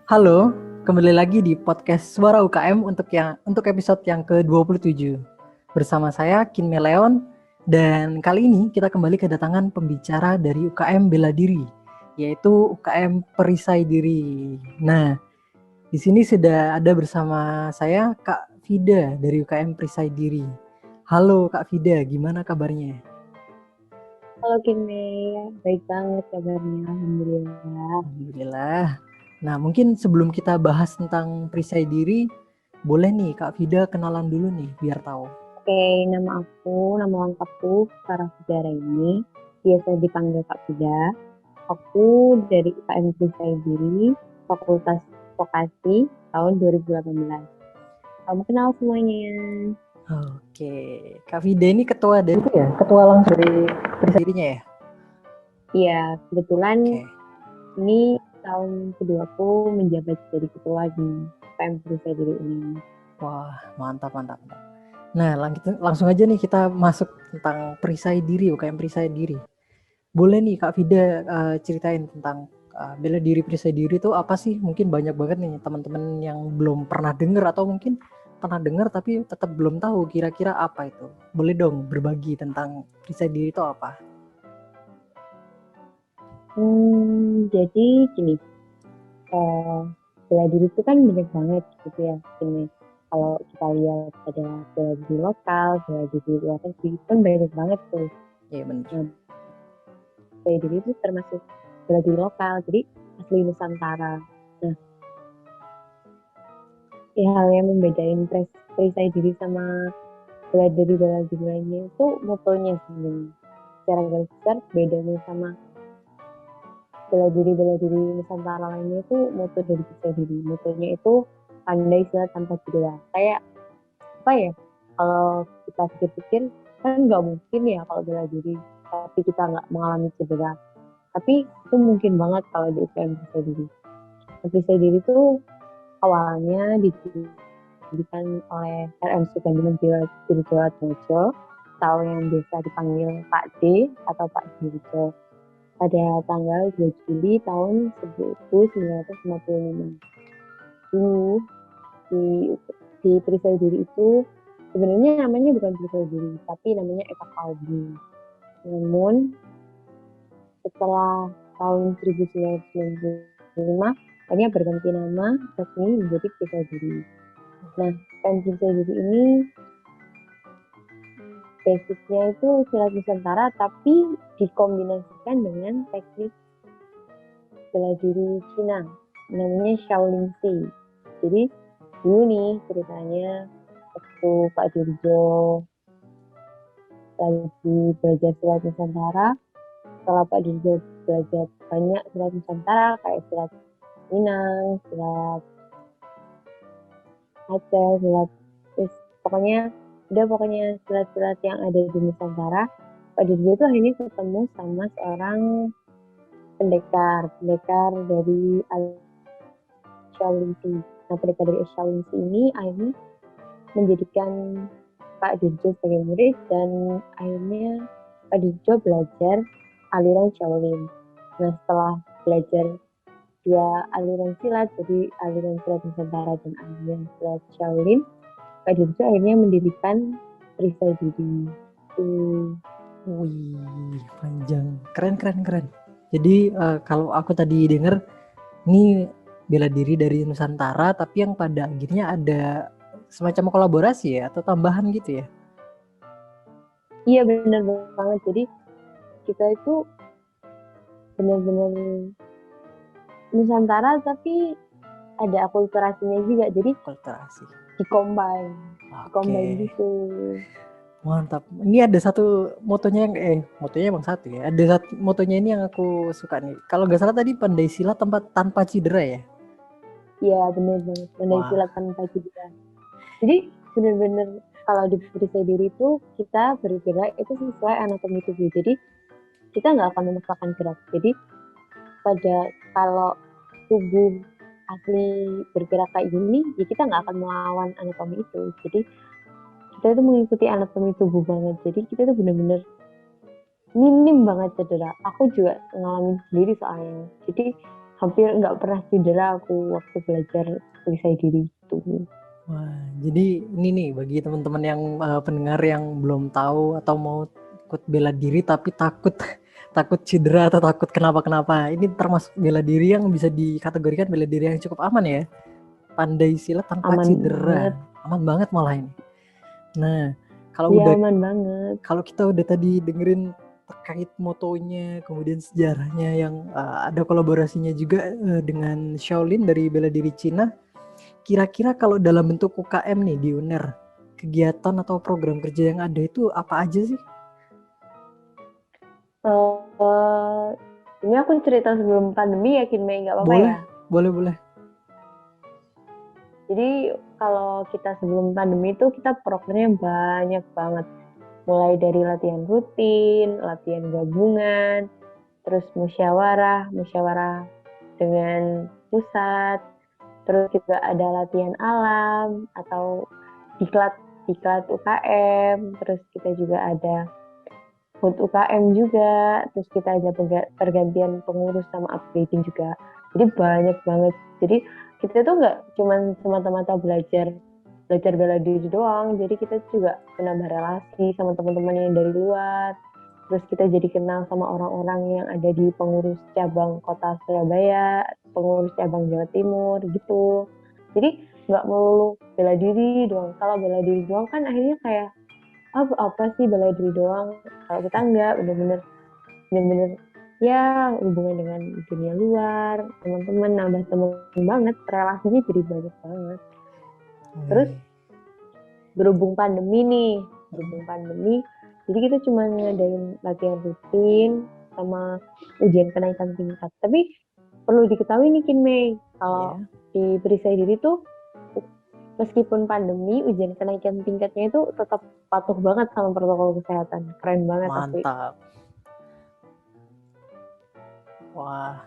Halo, kembali lagi di podcast Suara UKM untuk episode yang ke-27. Bersama saya Kinme Leon, dan kali ini kita kembali kedatangan pembicara dari UKM Bela Diri, yaitu UKM Perisai Diri. Nah, di sini sudah ada bersama saya Kak Vida dari UKM Perisai Diri. Halo Kak Vida, gimana kabarnya? Halo Kine, baik banget kabarnya, Alhamdulillah. Alhamdulillah. Nah, mungkin sebelum kita bahas tentang perisai diri, boleh nih Kak Vida kenalan dulu nih, biar tahu. Oke, nama lengkapku Sarah Fida ini, biasa dipanggil Kak Fida. Aku dari UKM Desain Diri, Fakultas Vokasi tahun 2018. Kamu kenal semuanya? Oke, Kak Vida ini ketua dari itu ya, ketua langsung dari perisai dirinya ya. Iya, kebetulan Oke, ini tahun kedua aku menjabat jadi ketua di UKM Desain Diri ini. wah mantap mantap. Mantap. Nah, langsung aja nih kita masuk tentang perisai diri, UKM perisai diri. Boleh nih Kak Vida ceritain tentang bela diri perisai diri itu apa sih? Mungkin banyak banget nih teman-teman yang belum pernah dengar atau mungkin pernah dengar tapi tetap belum tahu kira-kira apa itu. Boleh dong berbagi tentang perisai diri itu apa? Jadi gini, eh, bela diri itu kan banyak banget gitu ya ini. Kalau kita lihat ada bela diri lokal, bela diri luar negeri, kan banyak banget tuh. Iya benar. Nah, bela diri itu termasuk bela diri lokal, jadi asli Nusantara. Nah, ya hal yang membedain perisai diri sama bela diri lainnya itu motonya sebenarnya. Secara garis besar bedanya sama bela diri Nusantara lainnya itu moto dari perisai diri. Motonya itu pandai silat tanpa cedera. Kayak apa ya, kalau kita pikir-pikir kan nggak mungkin ya kalau bela diri tapi kita nggak mengalami cedera, tapi itu mungkin banget kalau di UKM bisa diri. Bisa diri itu awalnya didirikan oleh RM Sukandiman Dirjo Atmojo atau yang biasa dipanggil Pak D atau Pak Dirjo pada tanggal 2 Juli tahun 1955. Dulu di di perisai diri itu sebenarnya namanya bukan perisai diri tapi namanya Eka Kalbi. Namun setelah tahun 1995 hanya berganti nama resmi menjadi perisai diri. Nah, perisai diri ini basisnya itu silat Nusantara tapi dikombinasikan dengan teknik bela diri Cina namanya Shaolin Shi. Jadi dulu nih ceritanya waktu Pak Dirjo lagi belajar silat Nusantara, setelah Pak Dirjo belajar banyak silat Nusantara kayak silat Minang, silat Aceh, silat terus pokoknya silat-silat yang ada di Nusantara. Pak Dirjo itu akhirnya ketemu sama seorang pendekar dari Shaolin Shi. Nah, pendekar dari Shaolin Shi ini akhirnya menjadikan Pak Dirjo sebagai murid dan akhirnya Pak Dirjo belajar aliran Shaolin. Nah, setelah belajar dua aliran silat, jadi aliran silat Nusantara dan aliran silat Shaolin, Pak Dirjo akhirnya mendirikan perisai diri. Wih, panjang. Keren keren keren. Jadi kalau aku tadi dengar ini bela diri dari Nusantara tapi yang pada akhirnya ada semacam kolaborasi ya atau tambahan gitu ya. Iya benar banget. Jadi kita itu benar-benar Nusantara tapi ada akulturasinya juga. Jadi Kolaborasi. dikombin, dikombin Oke. gitu. Mantap. Ini ada satu motonya yang motonya emang satu ya. Ada satu motonya ini yang aku suka nih. Kalau nggak salah tadi pandai silat tanpa cedera ya. Iya benar banget. Pandai Wah, silat tanpa cedera. Jadi benar-benar kalau di perisai diri itu kita bergerak itu sesuai anatomi tubuh. Jadi kita nggak akan memaksakan gerak. Jadi pada kalau tubuh asli bergerak kayak gini, ya kita nggak akan melawan anatomi itu. Jadi kita itu mengikuti anatomi tubuh banget. Jadi kita itu benar-benar minim banget cedera. Aku juga ngalamin sendiri soalnya. Jadi hampir nggak pernah cedera aku waktu belajar perisai diri gitu. Wah, jadi ini nih bagi teman-teman yang pendengar yang belum tahu atau mau ikut bela diri tapi takut takut cedera atau takut kenapa-kenapa. Ini termasuk bela diri yang bisa dikategorikan bela diri yang cukup aman ya. Pandai silat tanpa Aman cedera. banget. Aman banget malah ini. Nah, Iya, aman banget. kalau kita udah tadi dengerin terkait motonya, kemudian sejarahnya yang ada kolaborasinya juga dengan Shaolin dari bela diri Cina. Kira-kira kalau dalam bentuk UKM nih di UNER, kegiatan atau program kerja yang ada itu apa aja sih? Ini aku cerita sebelum pandemi ya, Mei, nggak apa-apa Boleh, ya? boleh. Jadi kalau kita sebelum pandemi itu kita programnya banyak banget. Mulai dari latihan rutin, latihan gabungan, terus musyawarah dengan pusat, terus juga ada latihan alam atau diklat UKM, terus kita juga ada HUT UKM juga, terus kita ada pergantian pengurus sama upgrading juga. Jadi banyak banget. Jadi kita tuh nggak cuma semata-mata belajar bela diri doang, jadi kita juga menambah relasi sama teman-teman yang dari luar. Terus kita jadi kenal sama orang-orang yang ada di pengurus cabang kota Surabaya, pengurus cabang Jawa Timur gitu. Jadi nggak melulu bela diri doang. Kalau bela diri doang kan akhirnya kayak apa sih bela diri doang. Kalau kita nggak, bener-bener ya hubungan dengan dunia luar, teman-teman, nambah teman banget, relasinya jadi banyak banget. Terus berhubung pandemi, jadi kita cuma ngadain latihan rutin sama ujian kenaikan tingkat. Tapi perlu diketahui nih Mei, kalau di perisai diri tuh meskipun pandemi, ujian kenaikan tingkatnya itu tetap patuh banget sama protokol kesehatan. Keren banget. Mantap. Asli. Wah,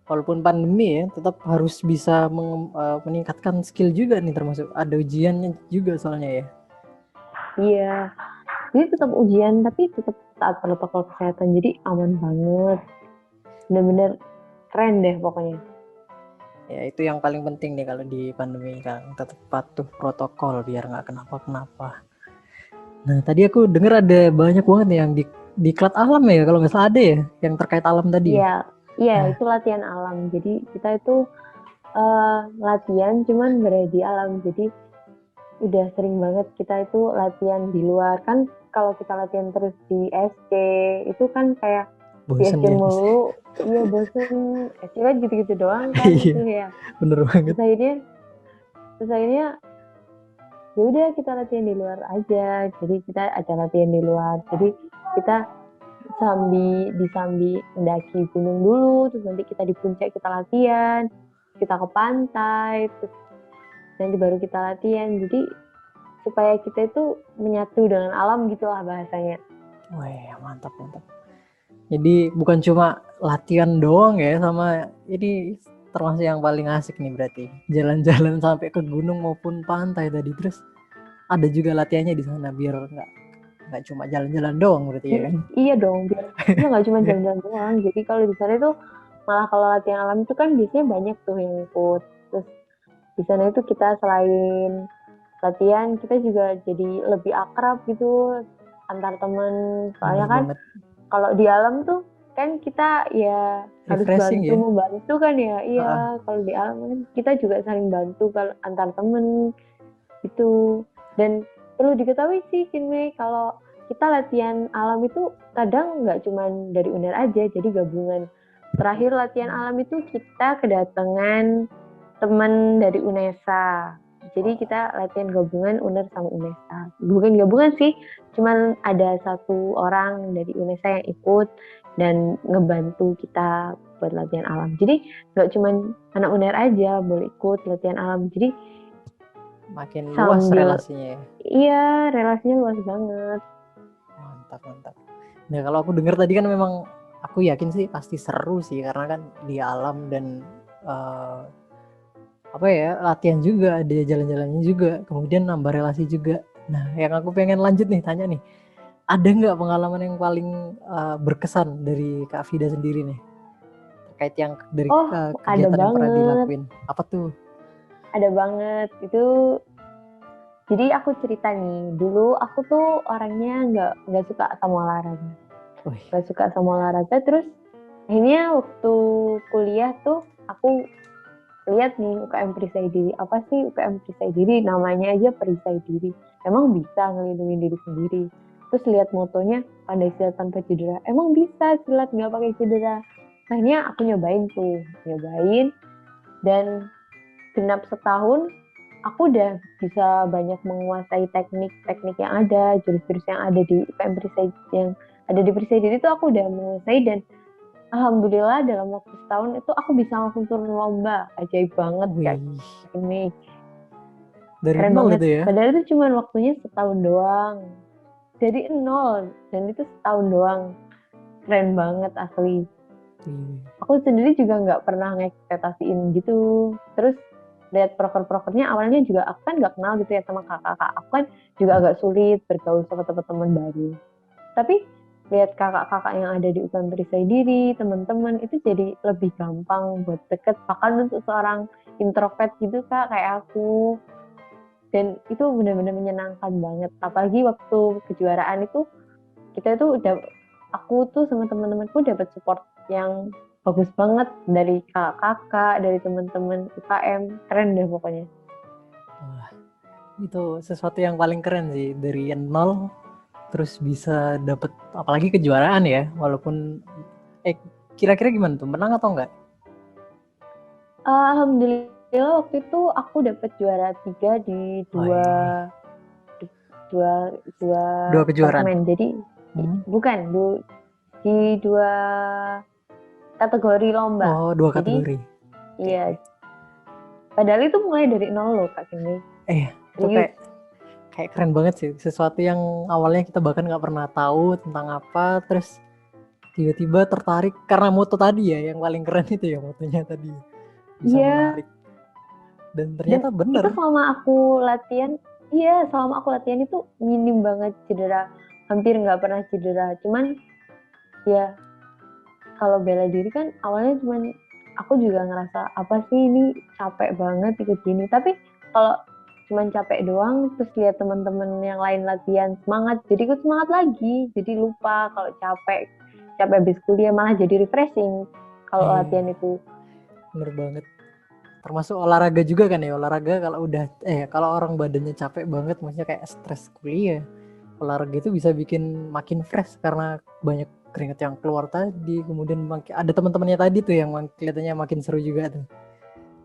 walaupun pandemi ya, tetap harus bisa meningkatkan skill juga nih, termasuk ada ujiannya juga soalnya ya. Iya, jadi tetap ujian tapi tetap taat protokol kesehatan, jadi aman banget. Bener-bener keren deh pokoknya. Ya itu yang paling penting nih kalau di pandemi kan, tetap patuh protokol biar nggak kenapa-kenapa. Nah tadi aku dengar ada banyak banget nih yang di diklat alam ya, kalau nggak salah ada ya yang terkait alam tadi. Iya, itu latihan alam. Jadi kita itu latihan cuman berada di alam. Jadi udah sering banget kita itu latihan di luar. Kan kalau kita latihan terus di SD itu kan kayak bosen di SD ya, mulu. Iya bosen. SD kan gitu-gitu doang kan. Iya, ya. Bener banget. Terus akhirnya ya udah kita latihan di luar aja. Jadi kita ada latihan di luar. Jadi kita disambi mendaki gunung dulu, terus nanti kita di puncak kita latihan, kita ke pantai, terus nanti baru kita latihan. Jadi supaya kita itu menyatu dengan alam gitulah bahasanya. Wah, mantap. Jadi bukan cuma latihan doang ya, sama ini termasuk yang paling asik nih berarti. Jalan-jalan sampai ke gunung maupun pantai tadi, terus ada juga latihannya di sana biar nggak cuma jalan-jalan doang berarti ya kan? Iya dong, biar nggak cuma jalan-jalan doang. Jadi kalau di sana itu malah kalau latihan alam itu kan biasanya banyak tuh yang ikut. Terus di sana itu kita selain latihan kita juga jadi lebih akrab gitu antar teman. Soalnya kan kalau di alam tuh kan kita ya harus membantu kan ya. Iya, kalau di alam kan kita juga saling bantu kalau antar teman gitu. Dan perlu diketahui sih Mei, kalau kita latihan alam itu kadang nggak cuma dari UNER aja, jadi gabungan. Terakhir latihan alam itu kita kedatangan teman dari UNESA. Jadi kita latihan gabungan UNER sama UNESA. Bukan gabungan sih, cuman ada satu orang dari UNESA yang ikut dan ngebantu kita buat latihan alam. Jadi nggak cuma anak UNER aja boleh ikut latihan alam. Jadi makin luas relasinya. Iya, relasinya luas banget. Mantap. Nah kalau aku dengar tadi kan memang aku yakin sih pasti seru sih, karena kan di alam dan latihan juga, ada jalan-jalannya juga, kemudian nambah relasi juga. Nah yang aku pengen lanjut nih tanya nih, ada nggak pengalaman yang paling berkesan dari Kak Vida sendiri nih terkait yang dari Oh, ada kegiatan yang pernah banget. dilakuin. Apa tuh? Ada banget. Itu jadi aku cerita nih. Dulu aku tuh orangnya nggak suka sama olahraga. Wih, Nggak suka sama olahraga. Terus akhirnya waktu kuliah tuh aku lihat nih UKM Perisai Diri. Apa sih UKM Perisai Diri? Namanya aja Perisai Diri. Emang bisa ngelindungi diri sendiri. Terus lihat motonya pandai silat tanpa cedera. Emang bisa silat nggak pakai cedera. Akhirnya aku nyobain dan genap setahun aku udah bisa banyak menguasai teknik-teknik yang ada, jurus-jurus yang ada di UKM Perisai yang ada di Perisai Diri itu aku udah menguasai dan alhamdulillah dalam waktu setahun itu aku bisa langsung turun lomba. Ajaib banget kayak wih, ini. dari Keren nol banget. itu ya? Padahal itu cuma waktunya setahun doang. Dari nol dan itu setahun doang. Keren banget asli. Wih, Aku sendiri juga nggak pernah ngekspektasiin gitu. Terus lihat proker-prokernya awalnya juga aku kan nggak kenal gitu ya sama kakak-kakak. Aku kan juga agak sulit bergaul sama teman-teman baru. Tapi lihat kakak-kakak yang ada di UKM Perisai Diri, teman-teman itu jadi lebih gampang buat deket. Bahkan untuk seorang introvert gitu kak kayak aku. Dan itu benar-benar menyenangkan banget. Apalagi waktu kejuaraan itu kita itu udah aku tuh sama teman-temanku dapat support yang bagus banget dari kakak-kakak, dari teman-teman UKM, keren deh pokoknya. wah, itu sesuatu yang paling keren sih, dari nol terus bisa dapet apalagi kejuaraan ya, walaupun kira-kira gimana tuh, menang atau enggak? Alhamdulillah waktu itu aku dapat juara 3 di dua Wih, dua dua dua kejuaraan. departemen. Jadi Hmm. bukan di dua kategori lomba. Oh, dua Jadi kategori. Oke, iya, oke. padahal itu mulai dari nol loh Kak Cindy. Itu Serius. kayak keren banget sih, sesuatu yang awalnya kita bahkan nggak pernah tahu tentang apa, terus tiba-tiba tertarik karena moto tadi ya, yang paling keren itu ya motonya tadi, bisa Iya, menarik dan dan ternyata itu bener. selama aku latihan itu minim banget cedera, hampir nggak pernah cedera. Cuman ya kalau bela diri kan awalnya cuman aku juga ngerasa apa sih ini capek banget ikut gini. Tapi kalau cuman capek doang terus lihat teman-teman yang lain latihan semangat, jadi ikut semangat lagi. Jadi lupa kalau capek habis kuliah malah jadi refreshing kalau Iya, latihan itu. bener banget. Termasuk olahraga juga kan ya, olahraga kalau udah kalau orang badannya capek banget, maksudnya kayak stres kuliah, olahraga itu bisa bikin makin fresh karena banyak keringat yang keluar tadi, kemudian ada teman-temannya tadi tuh yang kelihatannya makin seru juga tuh,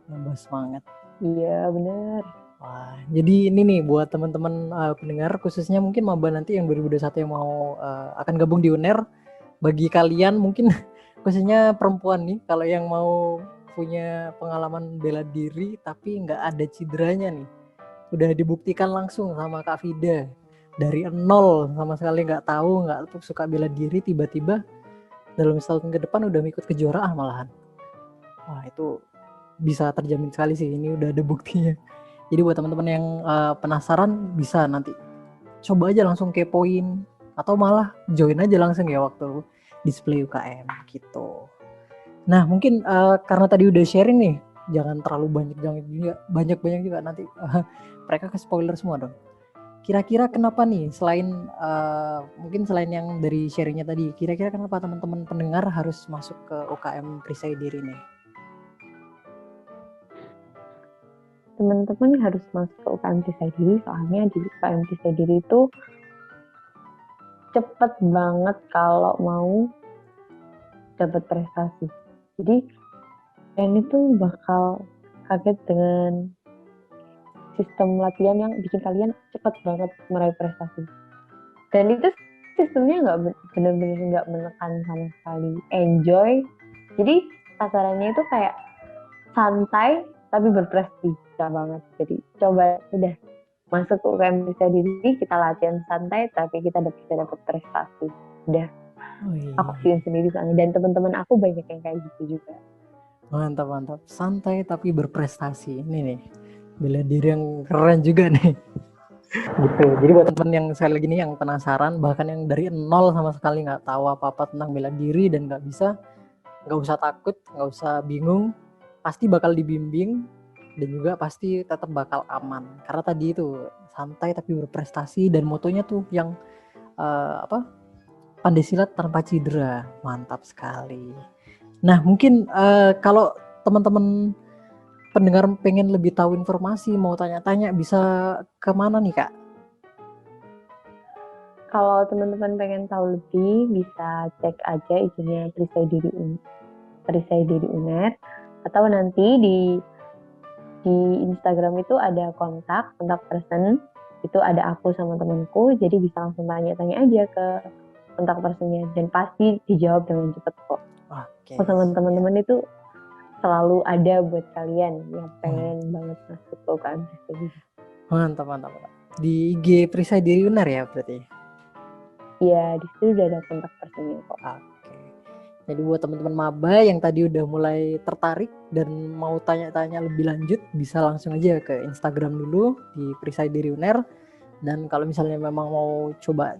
nambah semangat. Iya bener. Wah, jadi ini nih buat teman-teman pendengar, khususnya mungkin maba nanti yang 2021 yang mau akan gabung di UNER, bagi kalian mungkin khususnya perempuan nih, kalau yang mau punya pengalaman bela diri tapi nggak ada cederanya nih, udah dibuktikan langsung sama Kak Vida, dari nol sama sekali nggak tahu, nggak suka bela diri, tiba-tiba dalam setahun ke depan udah ikut kejuaraan malahan. Wah, itu bisa terjamin sekali sih, ini udah ada buktinya. Jadi buat teman-teman yang penasaran, bisa nanti coba aja langsung kepoin atau malah join aja langsung ya waktu display UKM gitu. Nah mungkin karena tadi udah sharing nih, jangan terlalu banyak juga nanti mereka ke spoiler semua dong. Kira-kira kenapa nih, selain mungkin selain yang dari sharingnya tadi, kira-kira kenapa teman-teman pendengar harus masuk ke UKM Perisai Diri nih? Teman-teman harus masuk ke UKM Perisai Diri, soalnya di UKM Perisai Diri itu cepet banget kalau mau dapat prestasi. Jadi kalian itu bakal kaget dengan sistem latihan yang bikin kalian cepet banget meraih prestasi. Dan itu sistemnya nggak benar-benar nggak menekan sama sekali. Enjoy. Jadi kasarannya itu kayak santai tapi berprestasi banget. Jadi coba udah masuk ke UKM Bisa Diri, kita latihan santai tapi kita bisa dapat prestasi. Udah aku Wih, sih sendiri soalnya, dan teman-teman aku banyak yang kayak gitu juga. mantap, santai tapi berprestasi. Ini nih, bela diri yang keren juga nih. Gitu. Jadi buat teman yang sekali lagi nih yang penasaran, bahkan yang dari nol sama sekali nggak tahu apa-apa tentang bela diri dan nggak bisa, nggak usah takut, nggak usah bingung, pasti bakal dibimbing dan juga pasti tetap bakal aman. Karena tadi itu santai tapi berprestasi dan motonya tuh yang pandai silat tanpa cedera. Mantap sekali. Nah, mungkin kalau teman-teman pendengar pengen lebih tahu informasi, mau tanya-tanya, bisa kemana nih Kak? Kalau teman-teman pengen tahu lebih, bisa cek aja IG-nya Perisai Diri UNER, atau nanti di Instagram itu ada kontak person, itu ada aku sama temanku, jadi bisa langsung tanya-tanya aja ke kontak personnya dan pasti dijawab dengan cepat kok. Oke. Aku sama teman-teman itu selalu ada buat kalian yang pengen banget masuk ke UKM Perisai Diri. Mantap. Di IG Perisai Diri UNER ya berarti? Iya, di situ udah ada kontak personnya kok. Oke. Jadi buat teman-teman maba yang tadi udah mulai tertarik dan mau tanya-tanya lebih lanjut, bisa langsung aja ke Instagram dulu di Perisai Diri UNER. Dan kalau misalnya memang mau coba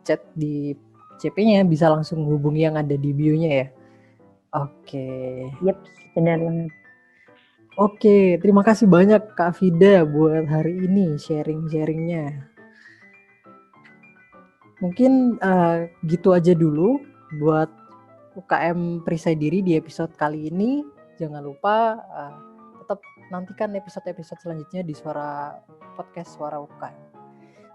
chat di CP-nya, bisa langsung hubungi yang ada di bio-nya ya. Oke. Yep, benar banget. Oke, terima kasih banyak Kak Vida buat hari ini sharing-sharingnya. Mungkin gitu aja dulu buat UKM Perisai Diri di episode kali ini. Jangan lupa tetap nantikan episode-episode selanjutnya di podcast Suara UKM.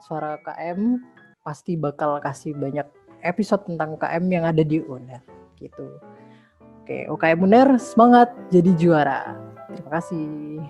Suara UKM pasti bakal kasih banyak episode tentang UKM yang ada di UNER gitu. Oke, UKM UNER semangat jadi juara. Terima kasih.